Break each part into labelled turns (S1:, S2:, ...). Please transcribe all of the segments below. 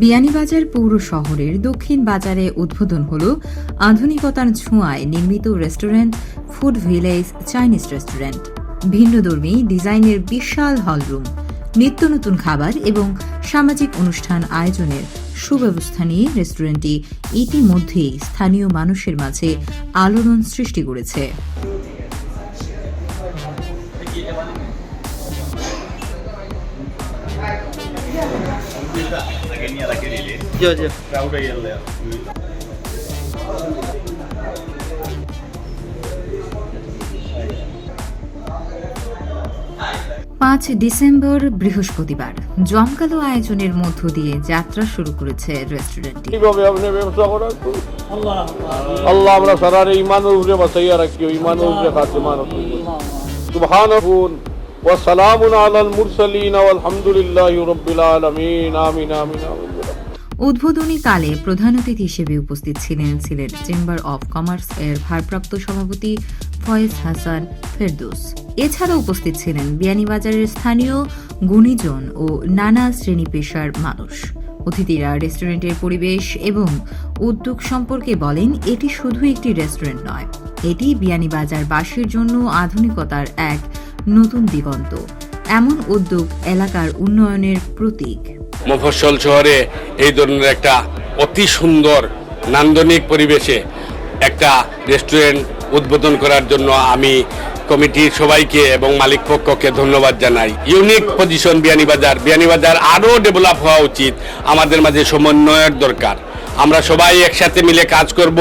S1: বিয়ানীবাজার পৌর শহরের দক্ষিণ বাজারে উদ্বোধন হল আধুনিকতার ছোঁয়ায় নির্মিত restaurant food village Chinese restaurant. ভিন্নধর্মী ডিজাইনের বিশাল হলরুম, নিত্য নতুন খাবার এবং সামাজিক অনুষ্ঠান আয়োজনের সুব্যবস্থা নিয়ে রেস্টুরেন্টটি ইতিমধ্যেই স্থানীয় মানুষের মাঝে আলোড়ন সৃষ্টি করেছে। পাঁচ ডিসেম্বর বৃহস্পতিবার জমকালো আয়োজনের মধ্য দিয়ে যাত্রা শুরু করেছে রেস্টুরেন্টটি।
S2: আল্লাহ আমরা সারারে ঈমানের উপরে বাঁচাইয়া রাখিও, ঈমানের উপরে খাতিমা রাখিও। সুবহানাহু ওয়া সালামুন আলাল মুরসালিন ওয়াল হামদুলিল্লাহি রাব্বিল আলামিন। আমিন আমিন আমিন।
S1: উদ্বোধনী কালে প্রধান অতিথি হিসেবে উপস্থিত ছিলেন সিলেট চেম্বার অব কমার্স এর ভারপ্রাপ্ত সভাপতি ফয়েজ হাসান ফেরদৌস। এছাড়া উপস্থিত ছিলেন বিয়ানীবাজারের স্থানীয় গুণীজন ও নানা শ্রেণী পেশার মানুষ। অতিথিরা রেস্টুরেন্টের পরিবেশ এবং উদ্যোগ সম্পর্কে বলেন, এটি শুধু একটি রেস্টুরেন্ট নয়, এটি বিয়ানীবাজারবাসীর জন্য আধুনিকতার এক নতুন দিগন্ত। এমন উদ্যোগ এলাকার উন্নয়নের প্রতীক।
S3: মফস্বল শহরে এই ধরনের একটা অতি সুন্দর নান্দনিক পরিবেশে একটা রেস্টুরেন্ট উদ্বোধন করার জন্য আমি কমিটির সবাইকে এবং মালিক পক্ষকে ধন্যবাদ জানাই। ইউনিক পজিশন বিয়ানীবাজার আরও ডেভেলপ হওয়া উচিত। আমাদের মাঝে সমন্বয়ের দরকার। আমরা সবাই একসাথে মিলে কাজ করব।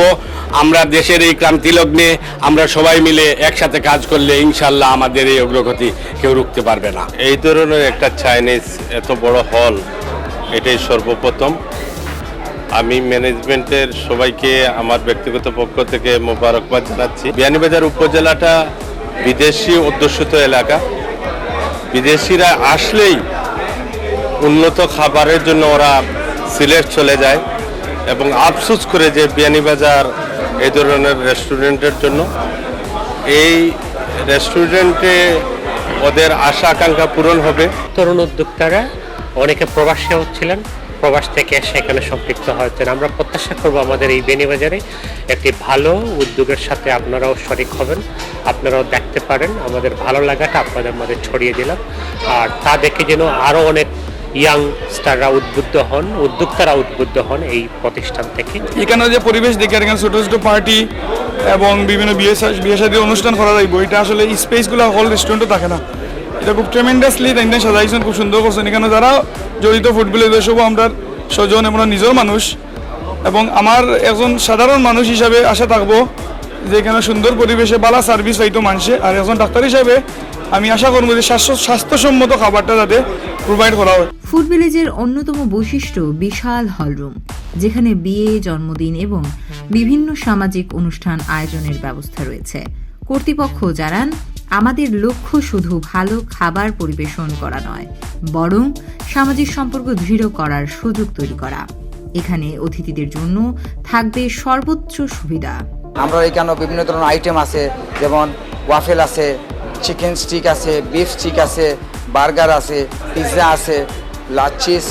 S3: আমরা দেশের এই ক্রান্তি লগ্নে আমরা সবাই মিলে একসাথে কাজ করলে ইনশাল্লাহ আমাদের এই অগ্রগতি কেউ রুখতে পারবে না।
S4: এই ধরনের একটা চাইনিজ এত বড় হল, এটাই সর্বপ্রথম। আমি ম্যানেজমেন্টের সবাইকে আমার ব্যক্তিগত পক্ষ থেকে মোবারকবাদ জানাচ্ছি। বিয়ানীবাজার উপজেলাটা বিদেশি অধ্যুষিত এলাকা। বিদেশিরা আসলেই উন্নত খাবারের জন্য ওরা সিলেট চলে যায় এবং আফসোস করে যে বিয়ানীবাজার এই ধরনের রেস্টুরেন্টের জন্য। এই রেস্টুরেন্টে ওদের আশা আকাঙ্ক্ষা পূরণ হবে।
S5: তরুণ উদ্যোক্তারা অনেকে প্রবাসী হচ্ছিলেন, প্রবাস থেকে সেখানে সম্পৃক্ত হয়েছেন। আমরা প্রত্যাশা করব আমাদের এই বিয়ানীবাজারে একটি ভালো উদ্যোগের সাথে আপনারাও শরিক হবেন, আপনারাও দেখতে পারেন। আমাদের ভালো লাগাটা আপনাদের মধ্যে ছড়িয়ে দিলাম। আর তা দেখে যেন আরও অনেক ইয়াংস্টাররা উদ্যোক্তারা উদ্বুদ্ধ হন এই প্রতিষ্ঠান থেকে।
S6: এখানে যে পরিবেশ দেখে এখানে ছোটো ছোটো পার্টি এবং বিভিন্ন বিয়ে শাদীর অনুষ্ঠান করা যাইব, এটা আসলে স্পেসগুলো হল রেস্টুরেন্টও থাকে না। এটা খুব ট্রেমেন্ডাসলি তাই সাজাইছেন, খুব সুন্দর করছেন। এখানে যারা জড়িত ফুটবলে সব আমরা স্বজন এবং নিজের মানুষ, এবং আমার একজন সাধারণ মানুষ হিসাবে আশা থাকবো যে এখানে সুন্দর পরিবেশে ভালো সার্ভিস পাইতো মানুষে। আর একজন ডাক্তার হিসাবে আমি আশা করবো যে স্বাস্থ্যসম্মত খাবারটা যাতে প্রোভাইড করা হয়।
S1: ফুড ভিলেজের অন্যতম বৈশিষ্ট্য বিশাল হলরুম, যেখানে বিয়ে, জন্মদিন এবং বিভিন্ন সামাজিক অনুষ্ঠান আয়োজনের ব্যবস্থা রয়েছে। কর্তৃপক্ষ জানান, আমাদের লক্ষ্য শুধু ভালো খাবার পরিবেশন করা নয়, বরং সামাজিক সম্পর্ক দৃঢ় করার সুযোগ তৈরি করা। এখানে অতিথিদের জন্য থাকবে সর্বোচ্চ সুবিধা।
S7: আমরা এখানে বিভিন্ন ধরনের আইটেম আছে, যেমন ওয়াফেল আছে, চিকেন স্টিক আছে, বিফ স্টিক আছে, বার্গার আছে, পিৎজা আছে, লাচিস,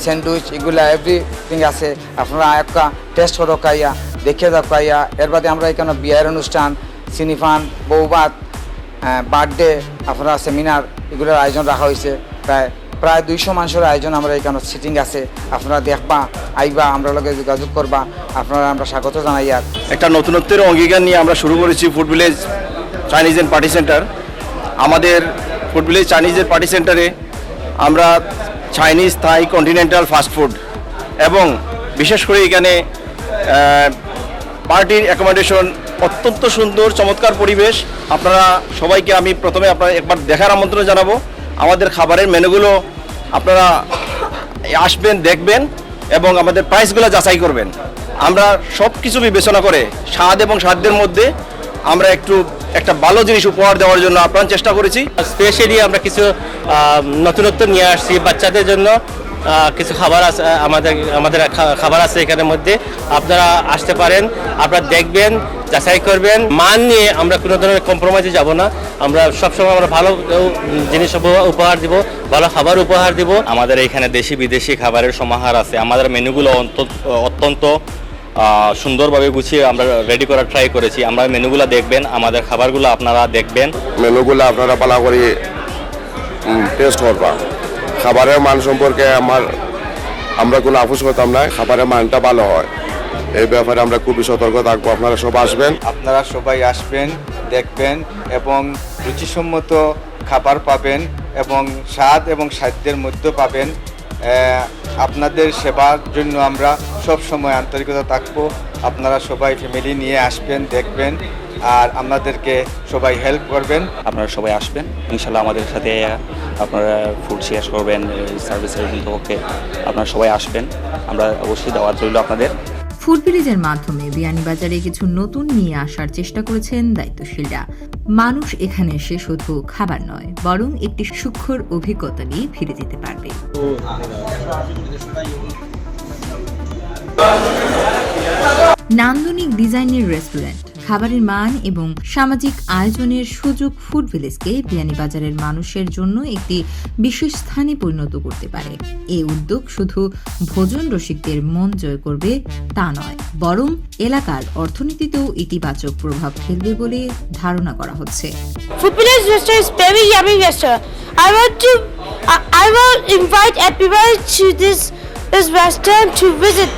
S7: স্যান্ডউইচ, এগুলা এভরিথিং আছে। আপনারা একটা টেস্ট করো খাইয়া, দেখে যাও খাইয়া। এর বাদে আমরা এখানে বিয়ের অনুষ্ঠান, সিনিফান, বৌভাত, বার্থডে, আপনারা সেমিনার, এগুলোর আয়োজন রাখা হয়েছে। প্রায় 200 মানুষের আয়োজন আমরা এখানে সিটিং আছে। আপনারা দেখবা, আইবা, আমরা লগে যোগাযোগ করবা, আপনারা আমরা স্বাগত জানাই। আর
S8: একটা নতুনত্বের অঙ্গীকার নিয়ে আমরা শুরু করেছি food village Chinese and party centre. আমাদের ফুড ভিলেজ চাইনিজের পার্টি সেন্টারে আমরা চাইনিজ, থাই, কন্টিনেন্টাল ফাস্টফুড এবং বিশেষ করে এখানে পার্টির অ্যাকোমোডেশন, অত্যন্ত সুন্দর চমৎকার পরিবেশ। আপনারা সবাইকে আমি প্রথমে একবার দেখার আমন্ত্রণ জানাবো। আমাদের খাবারের মেনুগুলো আপনারা আসবেন, দেখবেন এবং আমাদের প্রাইসগুলো যাচাই করবেন। আমরা সব কিছু বিবেচনা করে স্বাদ এবং সাধ্যের মধ্যে আমরা একটা ভালো জিনিস উপহার দেওয়ার জন্য আপ্রাণ চেষ্টা করেছি।
S5: স্পেশালি আমরা কিছু নতুনত্ব নিয়ে আসছি বাচ্চাদের জন্য। কিছু খাবার আছে, আমাদের খাবার আছে এখানের মধ্যে। আপনারা আসতে পারেন, আপনারা দেখবেন, যাচাই করবেন। মান নিয়ে আমরা কোনো ধরনের কম্প্রোমাইজে যাব না। আমরা সবসময় আমরা ভালো জিনিস উপহার দিব, ভালো খাবার উপহার দিব।
S9: আমাদের এখানে দেশি বিদেশি খাবারের সমাহার আছে। আমাদের মেনুগুলো অত্যন্ত সুন্দরভাবে গুছিয়ে আমরা রেডি করার ট্রাই করেছি। আমরা মেনুগুলো দেখবেন, আমাদের খাবারগুলো আপনারা দেখবেন।
S2: মেনুগুলো আপনারা ভালো করে টেস্ট করবা। খাবারের মান সম্পর্কে আমরা কোনো আপোষ করতাম না, খাবারের মানটা ভালো হয়, এই ব্যাপারে আমরা খুবই সতর্ক থাকবো। আপনারা সব আসবেন,
S7: আপনারা সবাই আসবেন, দেখবেন এবং রুচিসম্মত খাবার পাবেন এবং স্বাদ এবং সাধ্যের মধ্যে পাবেন। আপনাদের সেবার জন্য আমরা সব সময় আন্তরিকতা থাকবো। আপনারা সবাই ফ্যামিলি নিয়ে আসবেন, দেখবেন আর আমাদেরকে সবাই হেল্প করবেন।
S9: আপনারা সবাই আসবেন, ইনশাল্লাহ আমাদের সাথে আপনারা ফুড শেয়ার করবেন, সার্ভিসের পক্ষে আপনারা সবাই আসবেন। আমরা অবশ্যই দাওয়াত রইল আপনাদের।
S1: ফুড ভিলেজের মাধ্যমে বিয়ানীবাজারে কিছু নতুন নিয়ে আসার চেষ্টা করেছেন দায়িত্বশীলরা। মানুষ এখানে এসে শুধু খাবার নয়, বরং একটি সুখর অভিজ্ঞতা নিয়ে ফিরে যেতে পারবে। নান্দনিক ডিজাইনের রেস্টুরেন্ট, খাবারের মান এবং সামাজিক আয়োজনের সুযোগ ফুড ভিলেজকে বিয়ানীবাজারের মানুষের জন্য একটি বিশেষ স্থানে পরিণত করতে পারে। এই উদ্যোগ শুধু ভোজন রসিকদের মন জয় করবে তা নয়, বরং এলাকার অর্থনীতিতেও ইতিবাচক প্রভাব ফেলবে বলে ধারণা করা হচ্ছে।
S10: Food Village restaurant is very yummy restaurant. I will invite everyone to this restaurant to visit.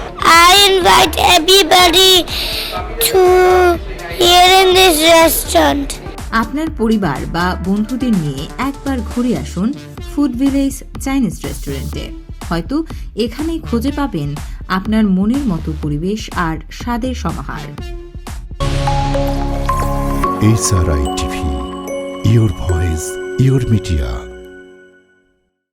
S10: I invite everybody to here in this restaurant.
S1: আপনার পরিবার বা বন্ধুদের নিয়ে একবার ঘুরে আসুন ফুড ভিলেজ চাইনিজ রেস্টুরেন্টে। হয়তো এখানেই খুঁজে পাবেন আপনার মনের মতো পরিবেশ আর স্বাদের সমাহার।
S11: SRI TV, your voice, your media.